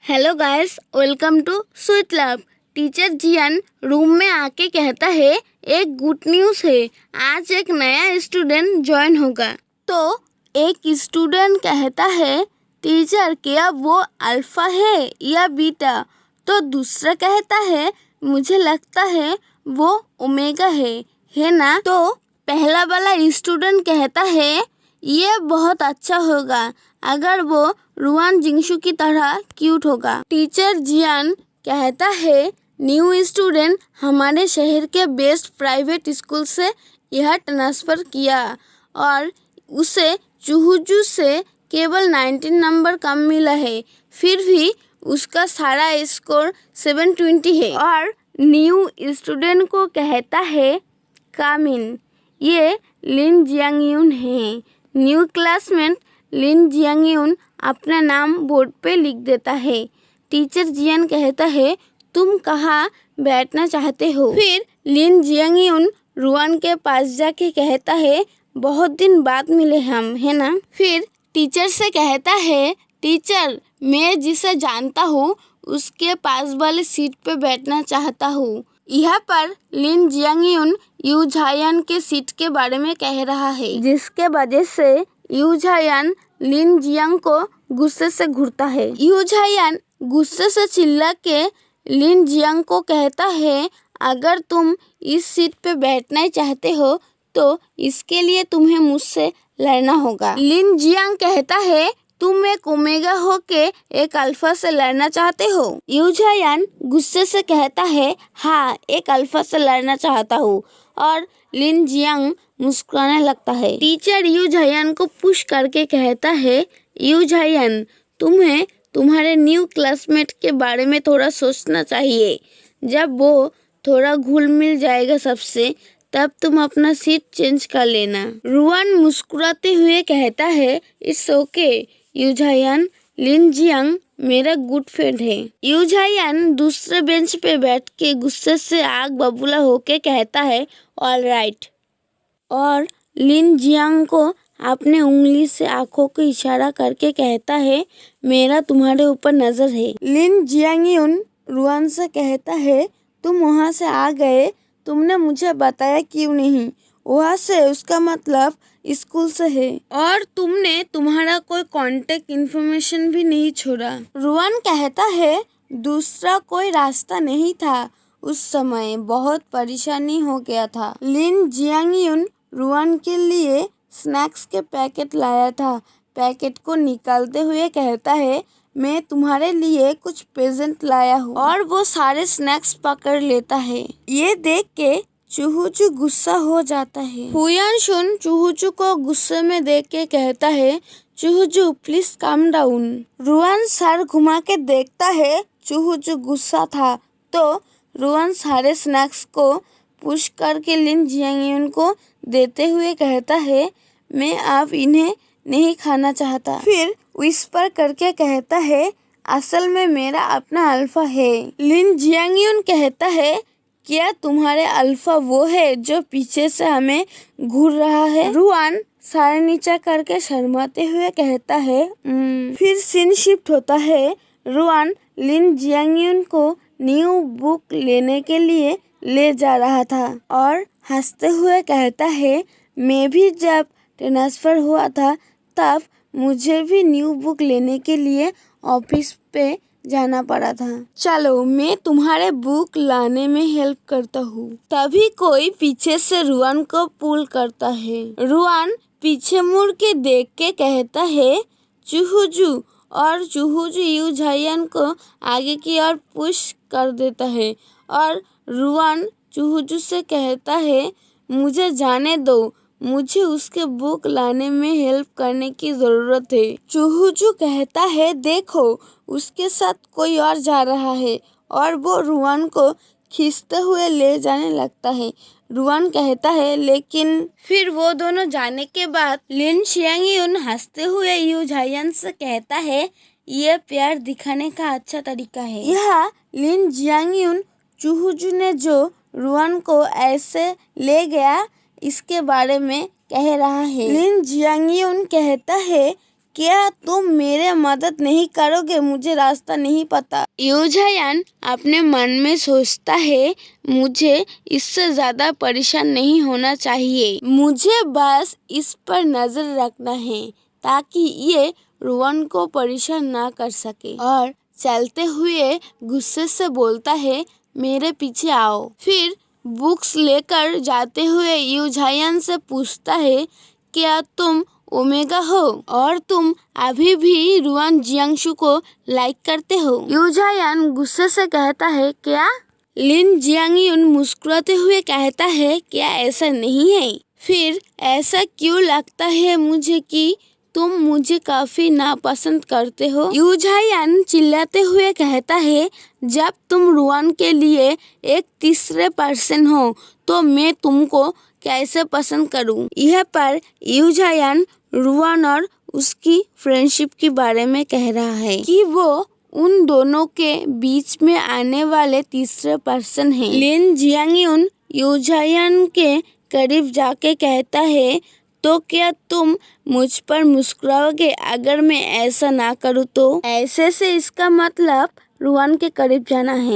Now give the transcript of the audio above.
Hello guys, welcome to sweet love. Teacher जियान room में आके कहता है एक गुड न्यूज़ है, आज एक नया स्टूडेंट ज्वाइन होगा। तो एक स्टूडेंट कहता है टीचर क्या वो अल्फ़ा है या बीटा। तो दूसरा कहता है मुझे लगता है वो ओमेगा है ना। तो पहला वाला स्टूडेंट कहता है ये बहुत अच्छा होगा अगर वो रुआन जिंगशु की तरह क्यूट होगा। टीचर जियान कहता है न्यू स्टूडेंट हमारे शहर के बेस्ट प्राइवेट स्कूल से यह ट्रांसफ़र किया और उसे चुहुजू से केवल 19 नंबर कम मिला है, फिर भी उसका सारा स्कोर 720 है। और न्यू स्टूडेंट को कहता है कामिन ये लिन जियांगयून है। न्यू क्लासमेट लिन जियांगयून अपना नाम बोर्ड पे लिख देता है। टीचर जियान कहता है तुम कहाँ बैठना चाहते हो। फिर लिन जियांगयून रुआन के पास जाके कहता है बहुत दिन बाद मिले हम, है ना। फिर टीचर से कहता है टीचर मैं जिसे जानता हूँ उसके पास वाले सीट पे बैठना चाहता हूँ। यहाँ पर लिन जियांगयून यू झायान के सीट के बारे में कह रहा है, जिसके वजह से यू झायान लिन जियांग को गुस्से से घूरता है। यू झायान गुस्से से चिल्ला के लिन जियांग को कहता है अगर तुम इस सीट पे बैठना ही चाहते हो तो इसके लिए तुम्हें मुझसे लड़ना होगा। लिन जियांग कहता है तुम एक ओमेगा हो के एक अल्फा से लड़ना चाहते हो। यू झायान गुस्से से कहता है हाँ एक अल्फा से लड़ना चाहता हूँ और लिन जियांग मुस्कुराने लगता है। टीचर यू झायान को पुश करके कहता है यू झायान तुम्हें तुम्हारे न्यू क्लासमेट के बारे में थोड़ा सोचना चाहिए। जब वो थोड़ा घुल मिल जाएगा सबसे तब तुम अपना सीट चेंज कर लेना। रुआन मुस्कुराते हुए कहता है it's okay Yu Zhayan, Lin Jiang मेरा गुड फ्रेंड है। यू झायान दूसरे बेंच पे बैठ के गुस्से से आग बबूला होके कहता है ऑल राइट और लिन जियांग को अपने उंगली से आंखों को इशारा करके कहता है मेरा तुम्हारे ऊपर नजर है। लिन जियांगयून रुआन से कहता है तुम वहाँ से आ गए, तुमने मुझे बताया क्यों नहीं। वहाँ से उसका मतलब स्कूल से है और तुमने तुम्हारा कोई कांटेक्ट इन्फॉर्मेशन भी नहीं छोड़ा। रुआन कहता है दूसरा कोई रास्ता नहीं था, उस समय बहुत परेशानी हो गया था। लिन जियांगयून रुआन के लिए स्नैक्स के पैकेट लाया था। पैकेट को निकालते हुए कहता है मैं तुम्हारे लिए कुछ प्रेजेंट लाया हूँ और वो सारे स्नैक्स पकड़ लेता है। ये देख के चुहुचू गुस्सा हो जाता है। हुयानशुन चुहुचू को गुस्से में देख के कहता है Chuhuchu please calm down. Ruan सर घुमा के देखता है चुहुचू गुस्सा था तो रुआन सारे स्नैक्स को पुश करके लिन जियांगयून को देते हुए कहता है मैं अब इन्हें नहीं खाना चाहता। फिर विस्पर करके कहता है असल में मेरा अपना अल्फा है। लिन जियांगयून कहता है क्या तुम्हारे अल्फा वो है जो पीछे से हमें घूर रहा है। रुआन सर नीचा करके शर्माते हुए कहता है फिर सीन शिफ्ट होता है। रुआन लिन जियांगयून को न्यू बुक लेने के लिए ले जा रहा था और हंसते हुए कहता है मैं भी जब ट्रांसफ़र हुआ था तब मुझे भी न्यू बुक लेने के लिए ऑफिस पे जाना पड़ा था, चलो मैं तुम्हारे बुक लाने में हेल्प करता हूँ। तभी कोई पीछे से रुआन को पुल करता है। रुआन पीछे मुड़ के देख के कहता है चुहुजू और चुहुजू यू झायान को आगे की ओर पुश कर देता है और रुआन चुहुजू से कहता है मुझे जाने दो, मुझे उसके बुक लाने में हेल्प करने की ज़रूरत है। चुहुजू कहता है देखो उसके साथ कोई और जा रहा है और वो रुआन को खींचते हुए ले जाने लगता है। रुआन कहता है लेकिन फिर वो दोनों जाने के बाद लिन जियांगयून हंसते हुए यू झायान से कहता है ये प्यार दिखाने का अच्छा तरीका है। यह लिन जियांगयून चुहुजू ने जो रुआन को ऐसे ले गया इसके बारे में कह रहा है। लिन जियांगयून कहता है क्या तुम मेरे मदद नहीं करोगे? मुझे रास्ता नहीं पता। यूझायान अपने मन में सोचता है, मुझे इससे ज्यादा परेशान नहीं होना चाहिए। मुझे बस इस पर नजर रखना है ताकि ये रुआन को परेशान ना कर सके। और चलते हुए गुस्से से बोलता है, मेरे पीछे आओ। फिर बुक्स लेकर जाते हुए यूझायान से पूछता है, क्या तुम ओमेगा हो और तुम अभी भी रुआन जियांगशु को लाइक करते हो? यूझायान गुस्से से कहता है, क्या? लिन जियांगयुन मुस्कुराते हुए कहता है, क्या ऐसा नहीं है? फिर ऐसा क्यों लगता है मुझे कि तुम मुझे काफी नापसंद करते हो? यूझायान चिल्लाते हुए कहता है, जब तुम रुआन के लिए एक तीसरे पर्सन हो तो मैं तुमको कैसे पसंद करूं? यह पर यूझायान रुआन और उसकी फ्रेंडशिप के बारे में कह रहा है कि वो उन दोनों के बीच में आने वाले तीसरे पर्सन हैं। लिन जियांगयुन यूझायान के करीब जाके कहता है, तो क्या तुम मुझ पर मुस्कुराओगे अगर मैं ऐसा ना करूँ तो? ऐसे से इसका मतलब रुआन के करीब जाना है।